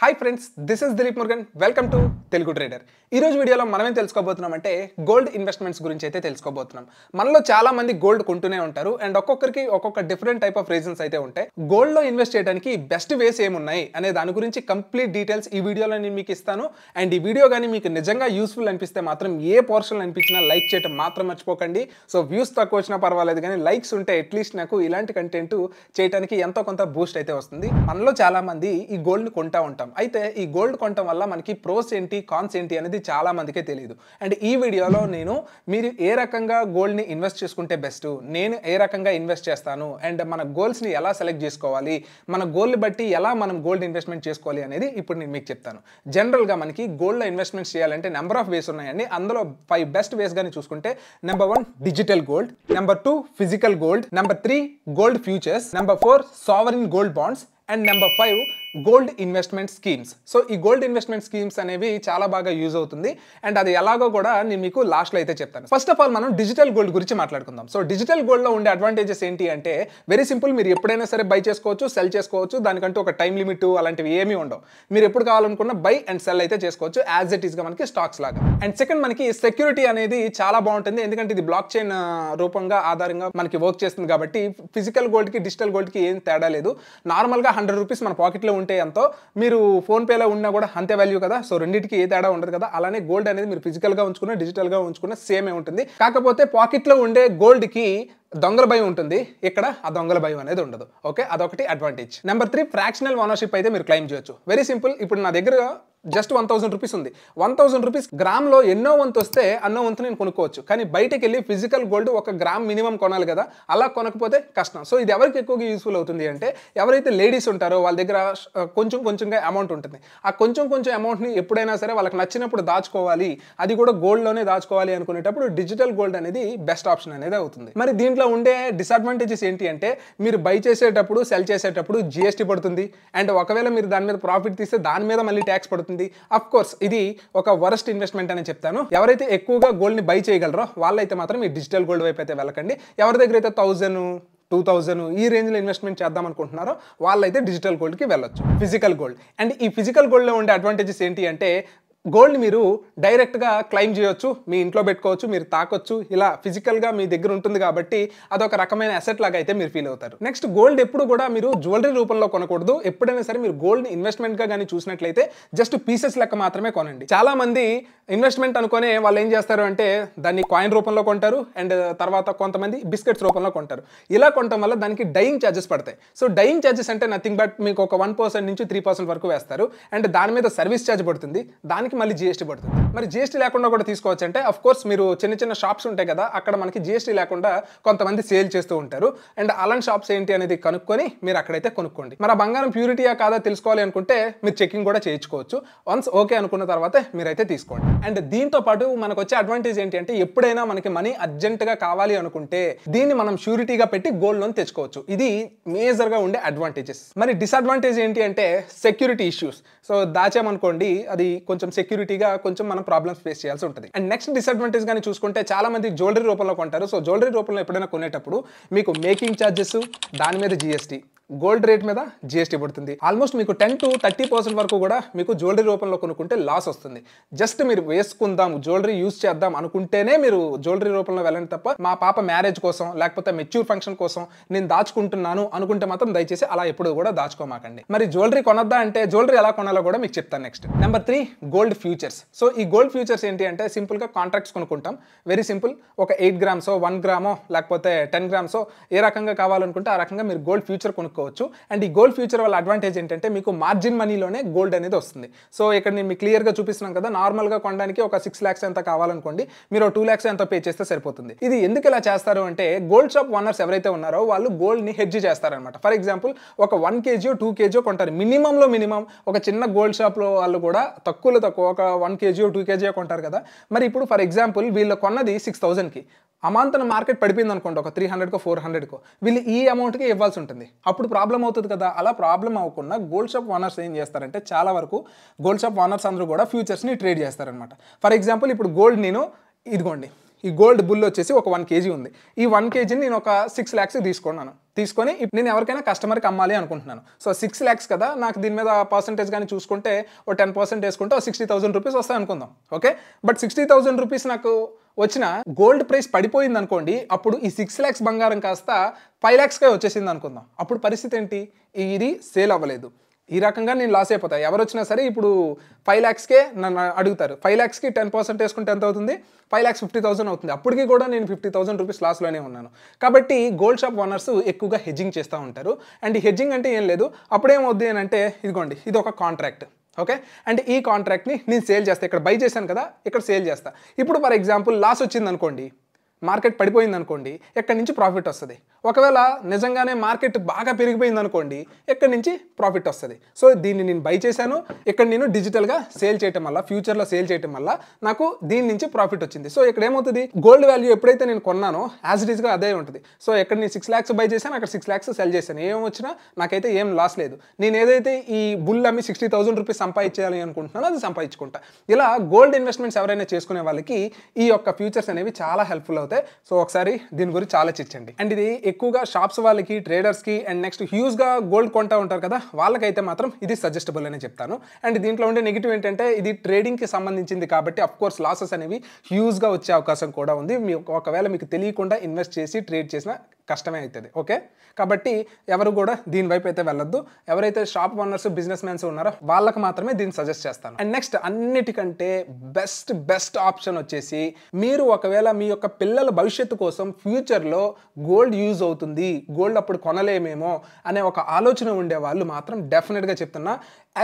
Hi friends, this is Dileep Murugan. Welcome to Telugu trader. ఈ రోజు వీడియోలో మనం ఏం తెలుసుకోబోతున్నాం అంటే గోల్డ్ ఇన్వెస్ట్మెంట్స్ గురించి అయితే తెలుసుకోబోతున్నాం. మనలో చాలా మంది గోల్డ్ కొంటూనే ఉంటారు అండ్ ఒక్కొక్కరికి ఒక్కొక్క డిఫరెంట్ టైప్ ఆఫ్ రీజన్స్ అయితే ఉంటాయి. గోల్డ్ లో ఇన్వెస్ట్ చేయడానికి బెస్ట్ వేస్ ఏమున్నాయి అనే దాని గురించి కంప్లీట్ డీటెయిల్స్ ఈ వీడియోలో నేను మీకు ఇస్తాను. అండ్ ఈ వీడియో కానీ మీకు నిజంగా యూస్ఫుల్ అనిపిస్తే మాత్రం ఏ పోర్షన్ అనిపించినా లైక్ చేయడం మాత్రం మర్చిపోకండి. సో వ్యూస్ తక్కువ వచ్చినా పర్వాలేదు, కానీ లైక్స్ ఉంటే అట్లీస్ట్ నాకు ఇలాంటి కంటెంట్ చేయడానికి ఎంతో కొంత బూస్ట్ అయితే వస్తుంది. మనలో చాలా మంది ఈ గోల్డ్ కొంటా ఉంటాం. అయితే ఈ గోల్డ్ కొనటం వల్ల మనకి ప్రోస్ ఏంటి, కాన్స్ ఏంటి అనేది చాలా మందికే తెలియదు. అండ్ ఈ వీడియోలో నేను మీరు ఏ రకంగా గోల్డ్ని ఇన్వెస్ట్ చేసుకుంటే బెస్ట్, నేను ఏ రకంగా ఇన్వెస్ట్ చేస్తాను, అండ్ మన గోల్స్ని ఎలా సెలెక్ట్ చేసుకోవాలి, మన గోల్ని బట్టి ఎలా మనం గోల్డ్ ఇన్వెస్ట్మెంట్ చేసుకోవాలి అనేది ఇప్పుడు నేను మీకు చెప్తాను. జనరల్గా మనకి గోల్డ్లో ఇన్వెస్ట్మెంట్స్ చేయాలంటే నెంబర్ ఆఫ్ వేస్ ఉన్నాయండి. అందులో 5 బెస్ట్ వేస్ కానీ చూసుకుంటే number 1 digital gold, number 2 physical gold, number 3 gold futures, number 4 sovereign gold bonds and number 5 gold investment schemes. So ఈ గోల్డ్ ఇన్వెస్ట్మెంట్ స్కీమ్స్ అనేవి చాలా బాగా యూజ్ అవుతుంది అండ్ అది ఎలాగో కూడా నేను మీకు లాస్ట్లో అయితే చెప్తాను. ఫస్ట్ ఆఫ్ ఆల్ మనం డిజిటల్ గోల్డ్ గురించి మాట్లాడుకుందాం. సో డిజిటల్ గోల్డ్లో ఉండే అడ్వాంటేజెస్ ఏంటి అంటే వెరీ సింపుల్. మీరు ఎప్పుడైనా సరే బై చేసుకోవచ్చు, సెల్ చేసుకోవచ్చు. దానికంటూ ఒక టైం లిమిట్ అలాంటివి ఏమీ ఉండవు. మీరు ఎప్పుడు కావాలనుకున్న బై అండ్ సెల్ అయితే చేసుకోవచ్చు యాజ్ ఇట్ ఈస్గా మనకి స్టాక్స్ లాగా. అండ్ సెకండ్, మనకి సెక్యూరిటీ అనేది చాలా బాగుంటుంది. ఎందుకంటే ఇది బ్లాక్ చైన్ రూపంగా ఆధారంగా మనకి వర్క్ చేస్తుంది కాబట్టి ఫిజికల్ గోల్డ్కి డిజిటల్ గోల్డ్కి ఏం తేడా లేదు. నార్మల్గా 100 రూపీస్ మన పాకెట్లో ఉంటే ఎంతో, మీరు ఫోన్పేలో ఉన్నా కూడా అంతే వాల్యూ కదా. సో రెండింటికి ఏ తేడా ఉండదు కదా. అలానే గోల్డ్ అనేది మీరు ఫిజికల్గా ఉంచుకున్న డిజిటల్గా ఉంచుకున్న సేమే ఉంటుంది. కాకపోతే పాకెట్లో ఉండే గోల్డ్కి దొంగల భయం ఉంటుంది, ఇక్కడ ఆ దొంగల భయం అనేది ఉండదు. ఓకే, అదొకటి అడ్వాంటేజ్. నెంబర్ 3 ఫ్రాక్షనల్ ఓనర్షిప్ అయితే మీరు క్లెయిమ్ చేయొచ్చు. Very simple. ఇప్పుడు నా దగ్గర జస్ట్ 1000 రూపీస్ ఉంది. 1000 రూపీస్ గ్రామ్లో ఎన్నో వంతు వస్తే అన్నో వంతు నేను కొనుక్కోవచ్చు. కానీ బయటకు వెళ్ళి ఫిజికల్ గోల్డ్ 1 గ్రామ్ మినిమం కొనాలి కదా. అలా కొనకపోతే కష్టం. సో ఇది ఎవరికి ఎక్కువగా యూస్ఫుల్ అవుతుంది అంటే ఎవరైతే లేడీస్ ఉంటారో వాళ్ళ దగ్గర కొంచెంగా అమౌంట్ ఉంటుంది. ఆ కొంచెం అమౌంట్ని ఎప్పుడైనా సరే వాళ్ళకి నచ్చినప్పుడు దాచుకోవాలి, అది కూడా గోల్డ్లోనే దాచుకోవాలి అనుకునేటప్పుడు డిజిటల్ గోల్డ్ అనేది బెస్ట్ ఆప్షన్ అనేది అవుతుంది. మరి దీంట్లో ఉండే డిసడ్వాంటేజెస్ ఏంటి అంటే మీరు బై చేసేటప్పుడు సెల్ చేసేటప్పుడు GST పడుతుంది. అండ్ ఒకవేళ మీరు దాని మీద ప్రాఫిట్ తీస్తే దాని మీద మళ్ళీ ట్యాక్స్ పడుతుంది. అఫ్ కోర్స్ ఇది ఒక వరస్ట్ ఇన్వెస్ట్మెంట్ అని చెప్తాను. ఎవరైతే ఎక్కువగా గోల్డ్ని బై చేయగలరో వాళ్ళైతే మాత్రం ఈ డిజిటల్ గోల్డ్ వైపు అయితే వెళ్ళకండి. ఎవరి దగ్గర అయితే 1000, 2000 ఈ రేంజ్లో ఇన్వెస్ట్మెంట్ చేద్దాం అనుకుంటున్నారో వాళ్ళైతే డిజిటల్ గోల్డ్కి వెళ్ళొచ్చు. ఫిజికల్ గోల్డ్, అండ్ ఈ ఫిజికల్ గోల్డ్లో ఉండే అడ్వాంటేజెస్ ఏంటి అంటే గోల్డ్ మీరు డైరెక్ట్గా క్లెయిమ్ చేయొచ్చు, మీ ఇంట్లో పెట్టుకోవచ్చు, మీరు తాకొచ్చు. ఇలా ఫిజికల్గా మీ దగ్గర ఉంటుంది కాబట్టి అదొక రకమైన అసెట్ లాగా అయితే మీరు ఫీల్ అవుతారు. నెక్స్ట్, గోల్డ్ ఎప్పుడు కూడా మీరు జ్యువెలరీ రూపంలో కొనకూడదు. ఎప్పుడైనా సరే మీరు గోల్డ్ని ఇన్వెస్ట్మెంట్గా కానీ చూసినట్లయితే జస్ట్ పీసెస్ లెక్క మాత్రమే కొనండి. చాలా మంది ఇన్వెస్ట్మెంట్ అనుకునే వాళ్ళు ఏం చేస్తారు అంటే దాన్ని కాయిన్ రూపంలో కొంటారు అండ్ తర్వాత కొంతమంది బిస్కెట్స్ రూపంలో కొంటారు. ఇలా కొనటం వల్ల దానికి డైయింగ్ ఛార్జెస్ పడతాయి. సో డైయింగ్ ఛార్జెస్ అంటే నథింగ్ బట్ మీకు ఒక 1% నుంచి 3% వరకు వేస్తారు అండ్ దాని మీద సర్వీస్ ఛార్జ్ పడుతుంది, దానికి మళ్ళీ GST పడుతుంది. మరి GST లేకుండా కూడా తీసుకోవచ్చు అంటే అఫ్ కోర్స్ మీరు చిన్న షాప్స్ ఉంటాయి కదా, అక్కడ మనకి GST లేకుండా కొంతమంది సేల్ చేస్తూ ఉంటారు అండ్ అలాంటి షాప్స్ ఏంటి అనేది కనుక్కొని మీరు అక్కడైతే కొనుక్కోండి. మరి ఆ బంగారం ప్యూరిటీయా కాదా తెలుసుకోవాలి అనుకుంటే మీరు చెకింగ్ కూడా చేయించుకోవచ్చు. వన్స్ ఓకే అనుకున్న తర్వాత మీరైతే తీసుకోండి. అండ్ దీంతో పాటు మనకు వచ్చే అడ్వాంటేజ్ ఏంటి అంటే ఎప్పుడైనా మనకి మనీ అర్జెంట్గా కావాలి అనుకుంటే దీన్ని మనం షూరిటీగా పెట్టి గోల్డ్ లోన్ తెచ్చుకోవచ్చు. ఇది మేజర్గా ఉండే అడ్వాంటేజెస్. మరి డిసడ్వాంటేజ్ ఏంటి అంటే సెక్యూరిటీ ఇష్యూస్. సో దాచామనుకోండి అది కొంచెం సెక్యూరిటీగా కొంచెం మనం ప్రాబ్లమ్స్ ఫేస్ చేయాల్సి ఉంటుంది. అండ్ నెక్స్ట్ డిసడ్వాంటేజ్ కానీ చూసుకుంటే చాలా మంది జ్యువెలరీ రూపంలో కొంటారు. సో జ్యువెలరీ రూపంలో ఎప్పుడైనా కొనేటప్పుడు మీకు మేకింగ్ ఛార్జెస్, దాని మీద GST, గోల్డ్ రేట్ మీద GST పడుతుంది. ఆల్మోస్ట్ మీకు 10 to 30% వరకు కూడా మీకు జ్యువెలరీ రూపంలో కొనుక్కుంటే లాస్ వస్తుంది. జస్ట్ మీరు వేసుకుందాం, జ్యువెలరీ యూజ్ చేద్దాం అనుకుంటేనే మీరు జ్యువెలరీ రూపంలో వెళ్ళండి తప్ప మా పాప మ్యారేజ్ కోసం లేకపోతే మెచ్యూర్ ఫంక్షన్ కోసం నేను దాచుకుంటున్నాను అనుకుంటే మాత్రం దయచేసి అలా ఎప్పుడు కూడా దాచుకోమాకండి. మరి జ్యువెలరీ కొనొద్దా అంటే జ్యువెలరీ ఎలా కొనాలో కూడా మీకు చెప్తాను next. Number 3 gold futures. So ఈ గోల్డ్ ఫ్యూచర్స్ ఏంటి అంటే సింపుల్గా కాంట్రాక్ట్స్ కొనుక్కుంటాం. Very simple. ఒక 8 గ్రామ్సో 1 గ్రామో లేకపోతే 10 గ్రామ్సో ఏ రకంగా కావాలనుకుంటే ఆ రకంగా మీరు గోల్డ్ ఫ్యూచర్ కొనుక్కోవచ్చు. అండ్ ఈ గోల్డ్ ఫ్యూచర్ వల్ల అడ్వాంటేజ్ ఏంటంటే మీకు మార్జిన్ మనీలోనే గోల్డ్ అనేది వస్తుంది. సో ఇక్కడ నేను మీకు క్లియర్గా చూపిస్తున్నాను కదా, నార్మల్గా కొనడానికి ఒక 6 lakhs ఎంత కావాలనుకోండి, మీరు 2 lakhs ఎంతో పే చేస్తే సరిపోతుంది. ఇది ఎందుకు ఇలా చేస్తారు అంటే గోల్డ్ షాప్ ఓనర్స్ ఎవరైతే ఉన్నారో వాళ్ళు గోల్డ్ని హెడ్జ్ చేస్తారనమాట. ఫర్ ఎగ్జాంపుల్ ఒక 1 kg 2 kg కొంటారు. మినిమంలో మినిమం ఒక చిన్న గోల్డ్ షాప్లో వాళ్ళు కూడా తక్కువ ఒక 1 kg 2 kg కొంటారు కదా. మరి ఇప్పుడు ఫర్ ఎగ్జాంపుల్ వీళ్ళు కొన్నది 6000కి, అమాంతన మార్కెట్ పడిపోయింది అనుకోండి ఒక 300కో 400కో, వీళ్ళు ఈ అమౌంట్కి ఇవ్వాల్సి ఉంటుంది. అప్పుడు ప్రాబ్లం అవుతుంది కదా. అలా ప్రాబ్లం అవ్వకుండా గోల్డ్ షాప్ ఓనర్స్ ఏం చేస్తారంటే చాలా వరకు గోల్డ్ షాప్ ఓనర్స్ అందరూ కూడా ఫ్యూచర్స్ని ట్రేడ్ చేస్తారనమాట. ఫర్ ఎగ్జాంపుల్ ఇప్పుడు గోల్డ్ నేను ఇదిగోండి, ఈ గోల్డ్ బుల్ వచ్చేసి ఒక 1 kg ఉంది. ఈ 1 kgని నేను ఒక 6 lakhs తీసుకున్నాను. తీసుకొని నేను ఎవరికైనా కస్టమర్కి అమ్మాలి అనుకుంటున్నాను. సో 6 lakhs కదా, నాకు దీని మీద పర్సెంటేజ్ కానీ చూసుకుంటే ఓ 10% వేసుకుంటే 60,000 రూపీస్ వస్తాయి అనుకుందాం. ఓకే, బట్ 60,000 రూపీస్ నాకు వచ్చిన గోల్డ్ ప్రైస్ పడిపోయింది అనుకోండి, అప్పుడు ఈ 6 lakhs బంగారం కాస్త 5 lakhsకే వచ్చేసింది అనుకుందాం. అప్పుడు పరిస్థితి ఏంటి? ఇది సేల్ అవ్వలేదు. ఈ రకంగా నేను లాస్ అయిపోతాను. ఎవరు వచ్చినా సరే ఇప్పుడు 5 lakhsకే నన్ను అడుగుతారు. 5 lakhsకి 10% వేసుకుంటే ఎంత అవుతుంది? 5,50,000 అవుతుంది. అప్పటికి కూడా నేను 50,000 రూపీస్ లాస్లోనే ఉన్నాను. కాబట్టి గోల్డ్ షాప్ ఓనర్స్ ఎక్కువగా హెడ్జింగ్ చేస్తూ ఉంటారు. అండ్ ఈ హెడ్జింగ్ అంటే ఏం లేదు, అప్పుడేమవుద్ది అని అంటే ఇదిగోండి, ఇది ఒక కాంట్రాక్ట్. ఓకే, అండ్ ఈ కాంట్రాక్ట్ని నేను సేల్ చేస్తాను. ఇక్కడ బై చేశాను కదా, ఇక్కడ సేల్ చేస్తా. ఇప్పుడు ఫర్ ఎగ్జాంపుల్ లాస్ వచ్చింది అనుకోండి, మార్కెట్ పడిపోయింది అనుకోండి, ఎక్కడి నుంచి ప్రాఫిట్ వస్తుంది? ఒకవేళ నిజంగానే మార్కెట్ బాగా పెరిగిపోయింది అనుకోండి, ఎక్కడి నుంచి ప్రాఫిట్ వస్తుంది? సో దీన్ని నేను బై చేశాను, ఇక్కడ నేను డిజిటల్గా సేల్ చేయటం వల్ల, ఫ్యూచర్లో సేల్ చేయటం వల్ల నాకు దీని నుంచి ప్రాఫిట్ వచ్చింది. సో ఇక్కడ ఏమవుతుంది? గోల్డ్ వాల్యూ ఎప్పుడైతే నేను కొన్నానో యాజ్ ఇట్ ఈస్గా అదే ఉంటుంది. సో ఎక్కడ నేను 6 lakhs బై చేశాను, అక్కడ 6 lakhs సెల్ చేశాను. ఏం వచ్చినా నాకైతే ఏం లాస్ లేదు. నేను ఏదైతే ఈ బుల్ అమ్మి 60,000 రూపీస్ సంపాదించాలి అనుకుంటున్నానో అది సంపాదించుకుంటా. ఇలా గోల్డ్ ఇన్వెస్ట్మెంట్స్ ఎవరైనా చేసుకునే వాళ్ళకి ఈ యొక్క ఫ్యూచర్స్ అనేవి చాలా హెల్ప్ఫుల్ అవుతాయి. సో ఒకసారి దీని గురించి ఆలోచించండి. అండ్ ఇది ఎక్కువగా షాప్స్ వాళ్ళకి, ట్రేడర్స్కి అండ్ నెక్స్ట్ హ్యూజ్గా గోల్డ్ కొంటా ఉంటారు కదా, వాళ్ళకైతే మాత్రం ఇది సజెస్టబుల్ అని చెప్తాను. అండ్ దీంట్లో ఉండే నెగిటివ్ ఏంటంటే ఇది ట్రేడింగ్కి సంబంధించింది కాబట్టి అఫ్ కోర్స్ లాసెస్ అనేవి హ్యూజ్గా వచ్చే అవకాశం కూడా ఉంది. ఒకవేళ మీకు తెలియకుండా ఇన్వెస్ట్ చేసి ట్రేడ్ చేసినా కష్టమే అవుతుంది. ఓకే, కాబట్టి ఎవరు కూడా దీని వైపు అయితే వెళ్ళొద్దు. ఎవరైతే షాప్ ఓనర్స్, బిజినెస్ మ్యాన్స్ ఉన్నారో వాళ్ళకి మాత్రమే దీన్ని సజెస్ట్ చేస్తాను. అండ్ నెక్స్ట్ అన్నిటికంటే బెస్ట్ ఆప్షన్ వచ్చేసి, మీరు ఒకవేళ మీ యొక్క పిల్లల భవిష్యత్తు కోసం ఫ్యూచర్లో గోల్డ్ యూజ్ అవుతుంది, గోల్డ్ అప్పుడు కొనలేమేమో అనే ఒక ఆలోచన ఉండే వాళ్ళు మాత్రం డెఫినెట్గా చెప్తున్నా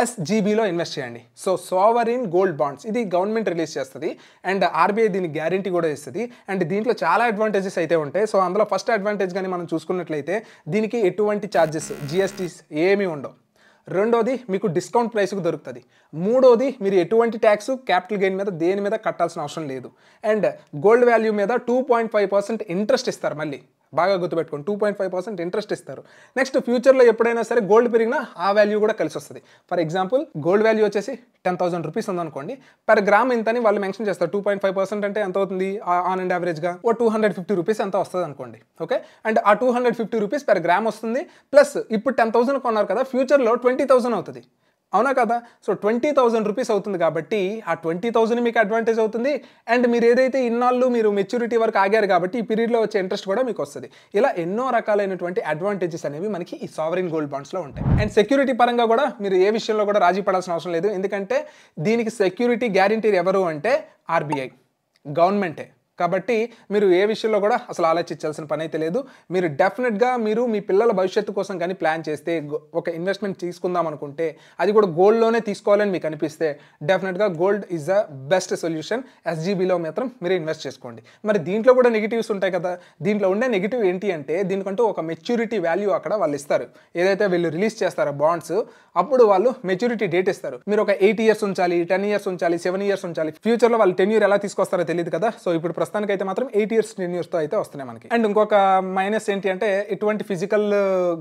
SGBలో ఇన్వెస్ట్ చేయండి. సో సావరిన్ గోల్డ్ బాండ్స్, ఇది గవర్నమెంట్ రిలీజ్ చేస్తుంది అండ్ RBI దీని గ్యారంటీ కూడా ఇస్తుంది. అండ్ దీంట్లో చాలా అడ్వాంటేజెస్ అయితే ఉంటాయి. సో అందులో ఫస్ట్ అడ్వాంటేజ్ కానీ మనం చూసుకున్నట్లయితే దీనికి ఎటువంటి ఛార్జెస్, GSTs ఏమీ ఉండవు. రెండోది మీకు డిస్కౌంట్ ప్రైస్కి దొరుకుతుంది. మూడోది మీరు ఎటువంటి ట్యాక్స్, క్యాపిటల్ గెయిన్ మీద దేని మీద కట్టాల్సిన అవసరం లేదు. అండ్ గోల్డ్ వాల్యూ మీద 2.5% ఇంట్రెస్ట్ ఇస్తారు. మళ్ళీ బాగా గుర్తుపెట్టుకోండి, 2.5% ఇంట్రెస్ట్ ఇస్తారు. నెక్స్ట్ ఫ్యూచర్లో ఎప్పుడైనా సరే గోల్డ్ పెరిగినా ఆ వాల్యూ కూడా కలిసి వస్తుంది. ఫర్ ఎగ్జాంపుల్ గోల్డ్ వాల్యూ వచ్చేసి 10,000 రూపీస్ ఉందనుకోండి, పర్ గ్రామ్ ఇంతని వాళ్ళు మెన్షన్ చేస్తారు. 2.5% అంటే ఎంత అవుతుంది? ఆన్ అండ్ యావరేజ్గా 250 రూపీస్ ఎంత వస్తుంది అనుకోండి. ఓకే, అండ్ ఆ 250 రూపీస్ పర్ గ్రామ్ వస్తుంది. ప్లస్ ఇప్పుడు 10,000 కొన్నారు కదా, ఫ్యూచర్లో 20,000 అవుతుంది. అవునా కదా? సో 20,000 రూపీస్ అవుతుంది కాబట్టి ఆ 20,000 మీకు అడ్వాంటేజ్ అవుతుంది. అండ్ మీరు ఏదైతే ఇన్నాళ్ళు మీరు మెచ్యూరిటీ వరకు ఆగారు కాబట్టి ఈ పీరియడ్లో వచ్చే ఇంట్రెస్ట్ కూడా మీకు వస్తుంది. ఇలా ఎన్నో రకాలైనటువంటి అడ్వాంటేజెస్ అనేవి మనకి ఈ సావరిన్ గోల్డ్ బాండ్స్లో ఉంటాయి. అండ్ సెక్యూరిటీ పరంగా కూడా మీరు ఏ విషయంలో కూడా రాజీ పడాల్సిన అవసరం లేదు. ఎందుకంటే దీనికి సెక్యూరిటీ గ్యారంటీ ఎవరు అంటే RBI, గవర్నమెంటే. కాబట్టి మీరు ఏ విషయంలో కూడా అసలు ఆలోచించాల్సిన పని అయితే లేదు. మీరు డెఫినెట్గా మీరు మీ పిల్లల భవిష్యత్తు కోసం కానీ ప్లాన్ చేస్తే, ఒక ఇన్వెస్ట్మెంట్ తీసుకుందాం అనుకుంటే, అది కూడా గోల్డ్లోనే తీసుకోవాలని మీకు అనిపిస్తే డెఫినెట్గా gold is the best solution. SGBలో మాత్రం మీరు ఇన్వెస్ట్ చేసుకోండి. మరి దీంట్లో కూడా నెగిటివ్స్ ఉంటాయి కదా. దీంట్లో ఉండే నెగిటివ్ ఏంటి అంటే దీనికంటూ ఒక మెచ్యూరిటీ వాల్యూ అక్కడ వాళ్ళు ఇస్తారు. ఏదైతే వీళ్ళు రిలీజ్ చేస్తారో బాండ్స్, అప్పుడు వాళ్ళు మెచ్యూరిటీ డేట్ ఇస్తారు. మీరు ఒక 8 years ఉంచాలి, 10 years ఉంచాలి, 7 years ఉంచాలి. ఫ్యూచర్లో వాళ్ళు 10 year ఎలా తీసుకొస్తారో తెలియదు కదా. సో ఇప్పుడు ప్రస్తుతానికి అయితే మాత్రం 8 years 10 yearsతో అయితే వస్తున్నాయి మనకి. అండ్ ఇంకొక మైనస్ ఏంటి అంటే ఎటువంటి ఫిజికల్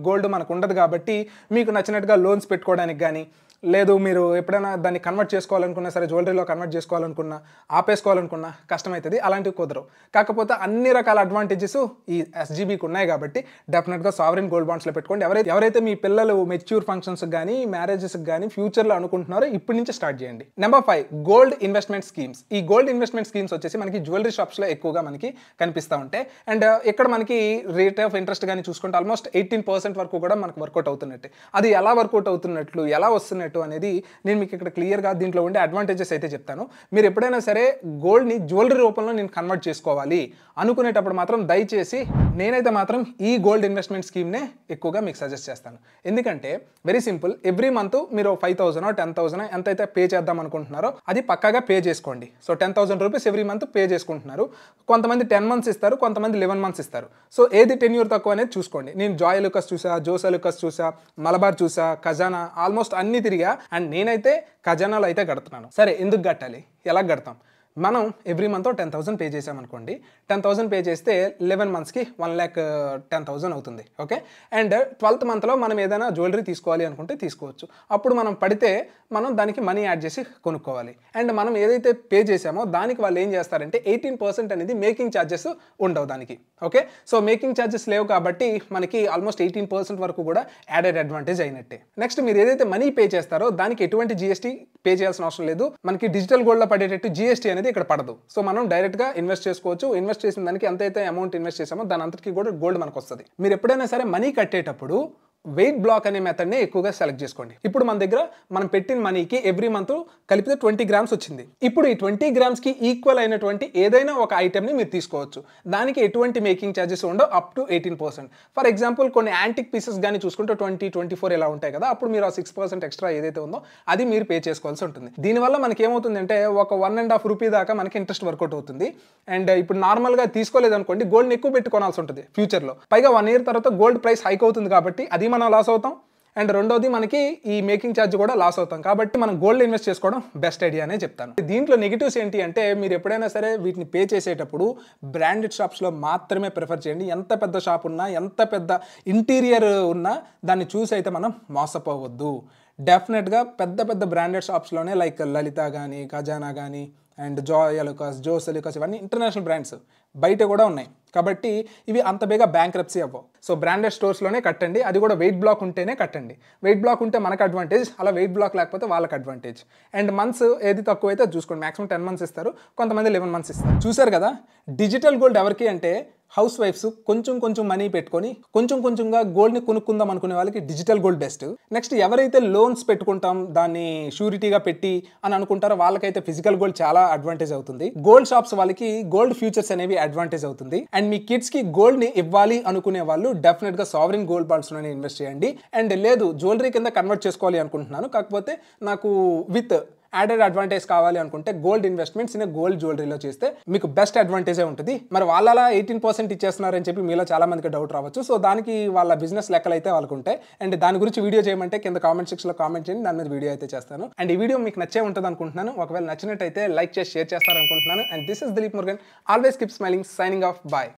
గోల్డ్ మనకు ఉండదు కాబట్టి మీకు నచ్చినట్టుగా లోన్స్ పెట్టుకోవడానికి కానీ, లేదు మీరు ఎప్పుడైనా దాన్ని కన్వర్ట్ చేసుకోవాలనుకున్నా సరే, జ్యువెలరీలో కన్వర్ట్ చేసుకోవాలనుకున్నా, ఆపేసుకోవాలనుకున్నా కష్టమవుతుంది. అలాంటివి కుదరవు. కాకపోతే అన్ని రకాల అడ్వాంటేజెస్ ఈ SGBకి ఉన్నాయి కాబట్టి డెఫినెట్గా సావరిన్ గోల్డ్ బాండ్స్లో పెట్టుకోండి. ఎవరైతే మీ పిల్లలు మెచ్యూర్ ఫంక్షన్స్కి కానీ, మ్యారేజెస్కి కానీ ఫ్యూచర్లో అనుకుంటున్నారో ఇప్పటి నుంచి స్టార్ట్ చేయండి. Number 5, gold investment schemes. ఈ గోల్డ్ ఇన్వెస్ట్మెంట్ స్కీమ్స్ వచ్చేసి మనకి జ్యువెలరీ షాప్స్లో ఎక్కువగా మనకి కనిపిస్తూ ఉంటాయి. అండ్ ఇక్కడ మనకి రేట్ ఆఫ్ ఇంట్రెస్ట్ కానీ చూసుకుంటే ఆల్మోస్ట్ 18% వరకు కూడా మనకు వర్కౌట్ అవుతున్నట్టు. అది ఎలా వర్కౌట్ అవుతున్నట్లు, ఎలా వస్తున్నట్టు అనేది నేను మీకు ఇక్కడ క్లియర్గా దీంట్లో ఉండే అడ్వాంటేజెస్ అయితే చెప్తాను. మీరు ఎప్పుడైనా సరే గోల్డ్ని జ్యువెలరీ రూపంలో నేను కన్వర్ట్ చేసుకోవాలి అనుకునేటప్పుడు మాత్రం దయచేసి నేనైతే మాత్రం ఈ గోల్డ్ ఇన్వెస్ట్మెంట్ స్కీమ్నే ఎక్కువగా మీకు సజెస్ట్ చేస్తాను. ఎందుకంటే వెరీ సింపుల్, ఎవ్రీ మంత్ మీరు 5,000 10,000 ఎంతైతే పే చేద్దాం అనుకుంటున్నారో అది పక్కాగా పే చేసుకోండి. So 10,000 rupees every month pay చేసుకుంటున్నారు. కొంతమంది 10 months ఇస్తారు, కొంతమంది 11 months ఇస్తారు. సో ఏది టెన్యూర్ తక్కువ అనేది చూసుకోండి. నేను జాయ్ లుకాస్ చూసా, జోసా లుకాస్ చూసా, మలబార్ చూసా, ఖజానా, ఆల్మోస్ట్ అన్ని తిరిగా. అండ్ నేనైతే ఖజానాలో అయితే కడుతున్నాను. సరే, ఎందుకు కట్టాలి, ఎలా కడతాం? మనం ఎవ్రీ మంత్ 10,000 పే చేసామనుకోండి, 10,000 పే చేస్తే 11 మంత్స్కి 1,10,000 అవుతుంది. ఓకే, అండ్ 12th మంత్లో మనం ఏదైనా జ్యువెలరీ తీసుకోవాలి అనుకుంటే తీసుకోవచ్చు. అప్పుడు మనం పడితే మనం దానికి మనీ యాడ్ చేసి కొనుక్కోవాలి. అండ్ మనం ఏదైతే పే చేసామో దానికి వాళ్ళు ఏం చేస్తారంటే 18% అనేది మేకింగ్ ఛార్జెస్ ఉండవు దానికి. ఓకే, సో మేకింగ్ ఛార్జెస్ లేవు కాబట్టి మనకి ఆల్మోస్ట్ 18% వరకు కూడా యాడెడ్ అడ్వాంటేజ్ అయినట్టే. నెక్స్ట్ మీరు ఏదైతే మనీ పే చేస్తారో దానికి ఎటువంటి జీఎస్టీ పే చేయాల్సిన అవసరం లేదు. మనకి డిజిటల్ గోల్డ్లో పడేటట్టు జీఎస్టీ అనేది ఇక్కడ పడదు. సో మనం డైరెక్ట్గా ఇన్వెస్ట్ చేసుకోవచ్చు. ఇన్వెస్ట్ చేసిన దానికి ఎంతైతే అమౌంట్ ఇన్వెస్ట్ చేసామో దాని అంతటికి కూడా గోల్డ్ మనకు వస్తుంది. మీరు ఎప్పుడైనా సరే మనీ కట్టేటప్పుడు వెయిట్ బ్లాక్ అనే మెథడ్ని ఎక్కువగా సెలెక్ట్ చేసుకోండి. ఇప్పుడు మన దగ్గర మనం పెట్టిన మనీకి ఎవ్రీ మంత్ కలిపితే 20 గ్రామ్స్ వచ్చింది. ఇప్పుడు ఈ 20 గ్రామ్స్కి ఈక్వల్ అయినటువంటి ఏదైనా ఒక ఐటెంని మీరు తీసుకోవచ్చు. దానికి ఎటువంటి మేకింగ్ ఛార్జెస్ ఉండవు, అప్ టు 18%. ఫర్ ఎగ్జాంపుల్ కొన్ని యాంటిక్ పీసెస్ కానీ చూసుకుంటే 20, 24 ఇలా ఉంటాయి కదా, అప్పుడు మీరు ఆ 6% ఎక్స్ట్రా ఏదైతే ఉందో అది మీరు పే చేసుకోవాల్సి ఉంటుంది. దీనివల్ల మనకి ఏమవుతుందంటే ఒక 1.5 రూపీ దాకా మనకి ఇంట్రెస్ట్ వర్కౌట్ అవుతుంది. అండ్ ఇప్పుడు నార్మల్గా తీసుకోలేదు అనుకోండి, గోల్డ్ని ఎక్కువ పెట్టుకోవాల్సి ఉంటుంది ఫ్యూచర్లో. పైగా 1 ఇయర్ తర్వాత గోల్డ్ ప్రైస్ హైక్ అవుతుంది కాబట్టి అది మనం లాస్ అవుతాం. అండ్ రెండోది మనకి ఈ మేకింగ్ ఛార్జ్ కూడా లాస్ అవుతాం. కాబట్టి మనం గోల్డ్ ఇన్వెస్ట్ చేసుకోవడం బెస్ట్ ఐడియా అనే చెప్తాను. దీంట్లో నెగిటివ్స్ ఏంటి అంటే, మీరు ఎప్పుడైనా సరే వీటిని పే చేసేటప్పుడు బ్రాండెడ్ షాప్స్లో మాత్రమే ప్రిఫర్ చేయండి. ఎంత పెద్ద షాప్ ఉన్నా, ఎంత పెద్ద ఇంటీరియర్ ఉన్నా దాన్ని చూసి అయితే మనం మోసపోవద్దు. డెఫినెట్గా పెద్ద పెద్ద బ్రాండెడ్ షాప్స్లోనే లైక్ లలిత కానీ, ఖజానా కానీ, అండ్ జాయ్ అలుకాస్, జోస్ అలుకాస్, ఇవన్నీ ఇంటర్నేషనల్ బ్రాండ్స్ బయట కూడా ఉన్నాయి. కాబట్టి ఇవి అంత బేగా బ్యాంక్రప్సీ అవ్వవు. సో బ్రాండెడ్ స్టోర్స్లోనే కట్టండి. అది కూడా వెయిట్ బ్లాక్ ఉంటేనే కట్టండి. వెయిట్ బ్లాక్ ఉంటే మనకు అడ్వాంటేజ్, అలా వెయిట్ బ్లాక్ లేకపోతే వాళ్ళకి అడ్వాంటేజ్. అండ్ మంత్స్ ఏది తక్కువ అయితే చూసుకోండి. మాక్సిమం 10 మంత్స్ ఇస్తారు, కొంతమంది 11 మంత్స్ ఇస్తారు. చూసారు కదా, డిజిటల్ గోల్డ్ ఎవరికి అంటే హౌస్ వైఫ్స్ కొంచెం కొంచెం మనీ పెట్టుకొని కొంచెం కొంచెంగా గోల్డ్ని కొనుక్కుందాం అనుకునే వాళ్ళకి డిజిటల్ గోల్డ్ బెస్ట్. నెక్స్ట్ ఎవరైతే లోన్స్ పెట్టుకుంటాం దాన్ని షూరిటీగా పెట్టి అని అనుకుంటారో వాళ్ళకైతే ఫిజికల్ గోల్డ్ చాలా అడ్వాంటేజ్ అవుతుంది. గోల్డ్ షాప్స్ వాళ్ళకి గోల్డ్ ఫ్యూచర్స్ అనేవి అడ్వాంటేజ్ అవుతుంది. అండ్ మీ కిడ్స్కి గోల్డ్ని ఇవ్వాలి అనుకునే వాళ్ళు డెఫినెట్గా సావరిన్ గోల్డ్ బాండ్స్లోనే ఇన్వెస్ట్ చేయండి. అండ్ లేదు జ్యువెలరీ కింద కన్వర్ట్ చేసుకోవాలి అనుకుంటున్నాను, కాకపోతే నాకు విత్ యాడెడ్ అడ్వాంటేజ్ కావాలి అనుకుంటే గోల్డ్ ఇన్వెస్ట్మెంట్స్ ఇన్ గోల్డ్ జ్యువెలరీలో చేస్తే మీకు బెస్ట్ అడ్వాంటేజే ఉంటుంది. మరి వాళ్ళ 18% ఇచ్చేస్తున్నారని చెప్పి మీలో చాలా మందికి డౌట్ రావచ్చు. సో దానికి వాళ్ళ బిజినెస్ లెక్కలు అయితే వాళ్ళకు ఉంటాయి. అండ్ దాని గురించి వీడియో చేయమంటే కింద కామెంట్ సెక్షన్లో కామెంట్ చేయండి, దాని మీద వీడియో అయితే చేస్తాను. అండ్ ఈ వీడియో మీకు నచ్చే ఉంటుంది అనుకుంటున్నాను. ఒకవేళ నచ్చినట్టయితే లైక్ చేసి షేర్ చేస్తారనుకుంటున్నాను. And this is Dileep Murugan, always keep smiling, signing off, bye.